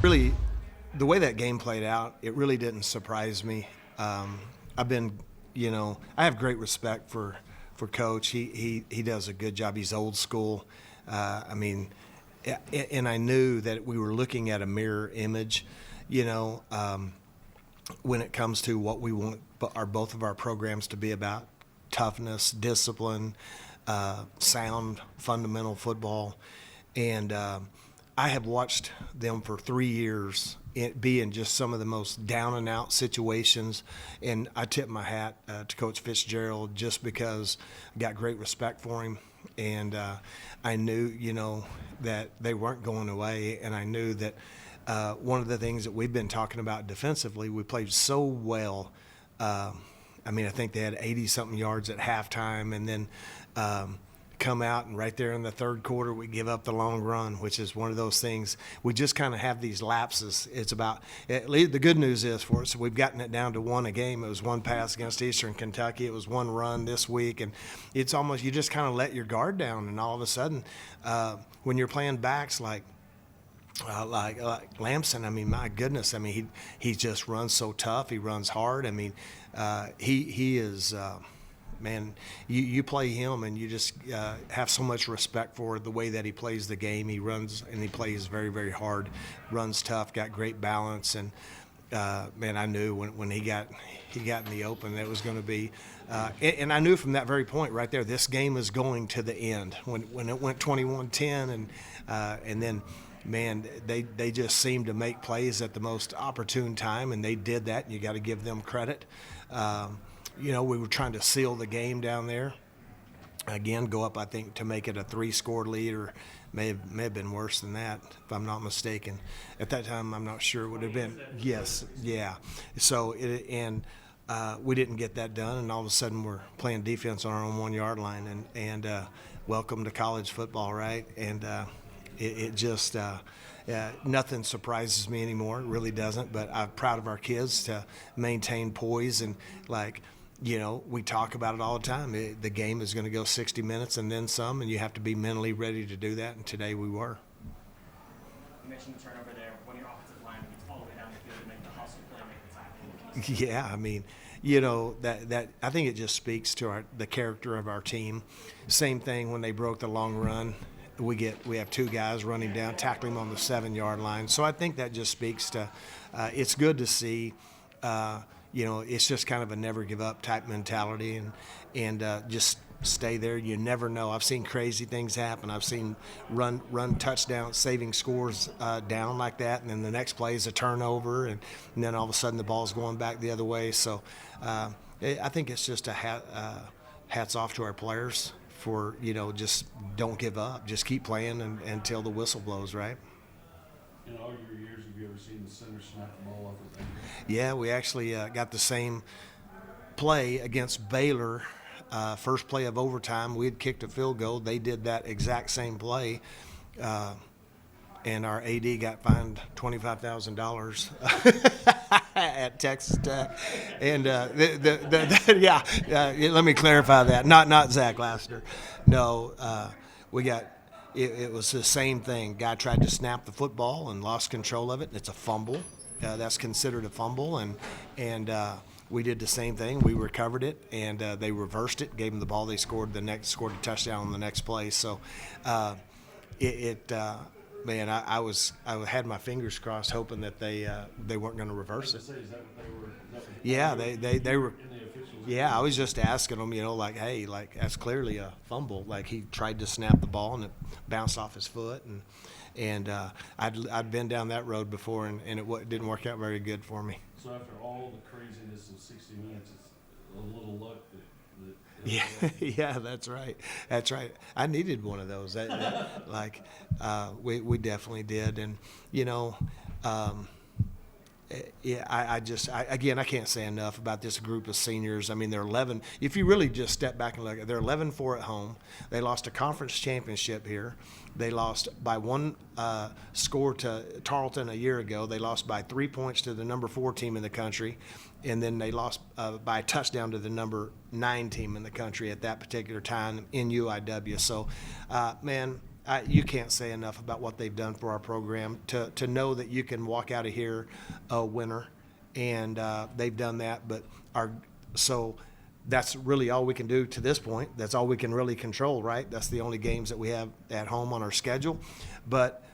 really, the way that game played out, it really didn't surprise me. I've been, I have great respect for Coach. He does a good job. He's old school. And I knew that we were looking at a mirror image, when it comes to what we want both of our programs to be about: toughness, discipline, sound, fundamental football. And I have watched them for 3 years be in just some of the most down and out situations, and I tip my hat to Coach Fitzgerald just because I got great respect for him, and I knew that they weren't going away, and I knew that one of the things that we've been talking about defensively, we played so well. I think they had 80-something yards at halftime, and then come out, and right there in the third quarter we give up the long run, which is one of those things. We just kind of have these lapses. It's about, at least the good news is for us, we've gotten it down to one a game. It was one pass against Eastern Kentucky. It was one run this week, and it's almost, you just kind of let your guard down, and all of a sudden when you're playing backs like Lamson, my goodness, he just runs so tough. He runs hard. He is man, you play him and you just have so much respect for the way that he plays the game. He runs and he plays very, very hard, runs tough, got great balance, and I knew when he got in the open that it was going to be, and I knew from that very point right there, this game is going to the end. When it went 21-10, and then, man, they just seemed to make plays at the most opportune time, and they did that, and you got to give them credit. We were trying to seal the game down there. Again, go up, I think, to make it a 3-score lead, or may have been worse than that, if I'm not mistaken. At that time, I'm not sure it would have been. Yes, yeah. So, we didn't get that done, and all of a sudden we're playing defense on our own 1-yard line, and welcome to college football, right? And it just nothing surprises me anymore. It really doesn't. But I'm proud of our kids to maintain poise, and we talk about it all the time. The game is going to go 60 minutes and then some, and you have to be mentally ready to do that, and today we were. You mentioned the turnover there. When your offensive line gets all the way down the field to make the hustle play, make the tackle. Yeah, that I think it just speaks to the character of our team. Same thing when they broke the long run. We have 2 guys running down, tackling him on the 7-yard line. So I think that just speaks to it's good to see. It's just kind of a never give up type mentality, and just stay there. You never know. I've seen crazy things happen. I've seen run touchdown saving scores down like that, and then the next play is a turnover, and then all of a sudden the ball's going back the other way. So I think it's just hats off to our players for just don't give up. Just keep playing until the whistle blows, right? In all your years, have you ever seen the center snap the ball off the thing? Yeah, we actually got the same play against Baylor. First play of overtime, we had kicked a field goal. They did that exact same play, and our AD got fined $25,000 at Texas Tech. And let me clarify that. Not Zach Lassiter. No, we got. It was the same thing. Guy tried to snap the football and lost control of it. It's a fumble. That's considered a fumble, and we did the same thing. We recovered it, and they reversed it, gave them the ball. They scored a touchdown on the next play. So, I had my fingers crossed, hoping that they weren't going to reverse it. Is that what they were? Yeah, they were. Yeah, I was just asking them, hey, that's clearly a fumble. Like, he tried to snap the ball and it bounced off his foot, and I'd been down that road before, and it didn't work out very good for me. So after all the craziness of 60 minutes, it's a little luck that yeah, that's right. I needed one of those. We definitely did, and I can't say enough about this group of seniors. They're 11. If you really just step back and look, they're 11-4 at home. They lost a conference championship here. They lost by 1 score to Tarleton a year ago. They lost by 3 points to the number 4 team in the country, and then they lost by a touchdown to the number 9 team in the country at that particular time in UIW. So, you can't say enough about what they've done for our program to know that you can walk out of here a winner, and they've done that. But so that's really all we can do to this point. That's all we can really control, right? That's the only games that we have at home on our schedule. But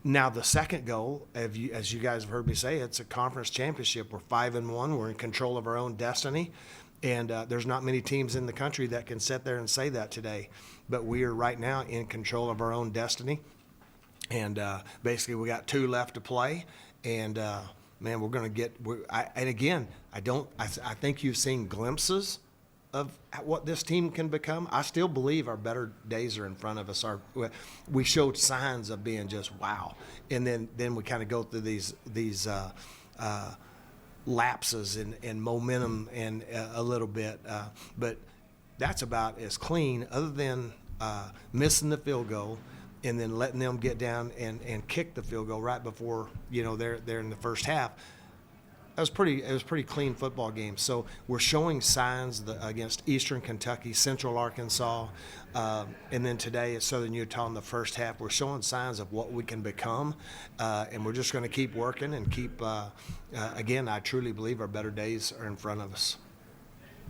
now the second goal, as you guys have heard me say, it's a conference championship. We're 5-1. We're in control of our own destiny. And there's not many teams in the country that can sit there and say that today. But we are right now in control of our own destiny. And basically we got 2 left to play. And, man, we're going to get and again, I think you've seen glimpses of what this team can become. I still believe our better days are in front of us. We showed signs of being just wow. And then we kind of go through these lapses in momentum and a little bit, but that's about as clean, other than missing the field goal and then letting them get down and kick the field goal right before they're in the first half. It was pretty clean football game. So we're showing signs against Eastern Kentucky, Central Arkansas, and then today at Southern Utah in the first half. We're showing signs of what we can become, and we're just going to keep working and keep. Again, I truly believe our better days are in front of us.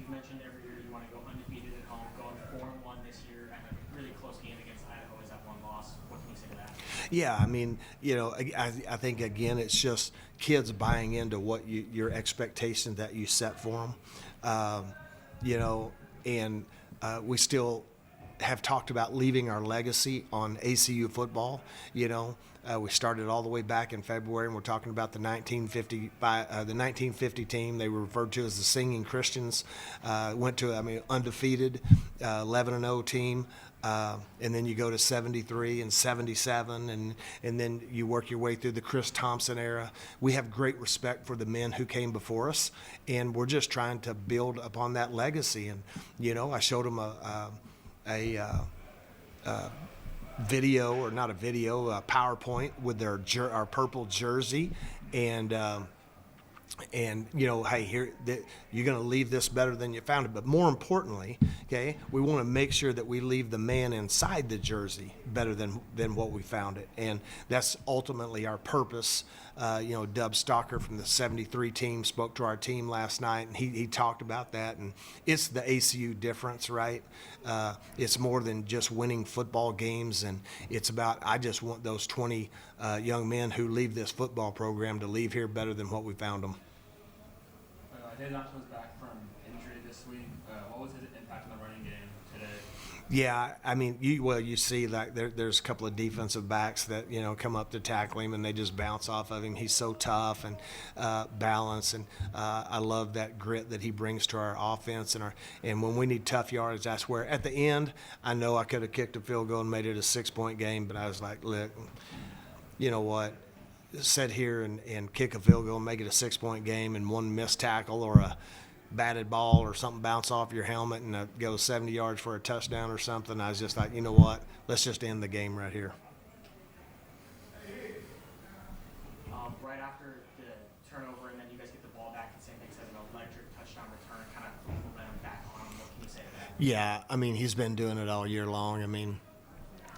You've mentioned every year you want to go undefeated at home, going 4-1 this year, and a really close game against Idaho is that one loss. What can you say to that? Yeah, I mean, I think again, it's just kids buying into what your expectations that you set for them, and we still have talked about leaving our legacy on ACU football. We started all the way back in February, and we're talking about the 1950 team. They were referred to as the Singing Christians. Went to undefeated 11-0 team. And then you go to 73 and 77, and then you work your way through the Chris Thompson era. We have great respect for the men who came before us, and we're just trying to build upon that legacy. And I showed them a video, or not a video, a PowerPoint with our purple jersey, and hey, here you're going to leave this better than you found it. But more importantly, okay, we want to make sure that we leave the man inside the jersey better than what we found it, and that's ultimately our purpose. Dub Stalker from the 73 team spoke to our team last night, and he talked about that, and it's the ACU difference, right? It's more than just winning football games, and it's about, I just want those 20 young men who leave this football program to leave here better than what we found them. Dave Knox was back from injury this week. What was his impact on the running game today? Yeah, I mean, you see like there's a couple of defensive backs that come up to tackle him and they just bounce off of him. He's so tough and balanced, and I love that grit that he brings to our offense and when we need tough yards, that's where at the end I know I could have kicked a field goal and made it a 6-point game, but I was like, look, you know what? Sit here and kick a field goal and make it a 6-point game, and one missed tackle or a batted ball or something bounce off your helmet and go 70 yards for a touchdown or something. I was just like, you know what? Let's just end the game right here. Right after the turnover, and then you guys get the ball back, and same thing says an electric touchdown return, kind of momentum back on him. What can you say to that? Yeah, I mean, he's been doing it all year long. I mean,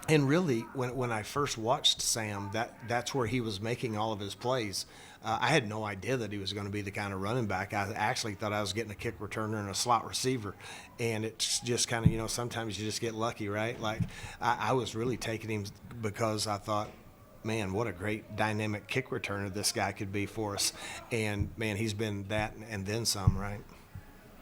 and really, when I first watched Sam, that's where he was making all of his plays. I had no idea that he was going to be the kind of running back. I actually thought I was getting a kick returner and a slot receiver. And it's just kind of, sometimes you just get lucky, right? Like, I was really taking him because I thought, man, what a great dynamic kick returner this guy could be for us. And, man, he's been that and then some, right?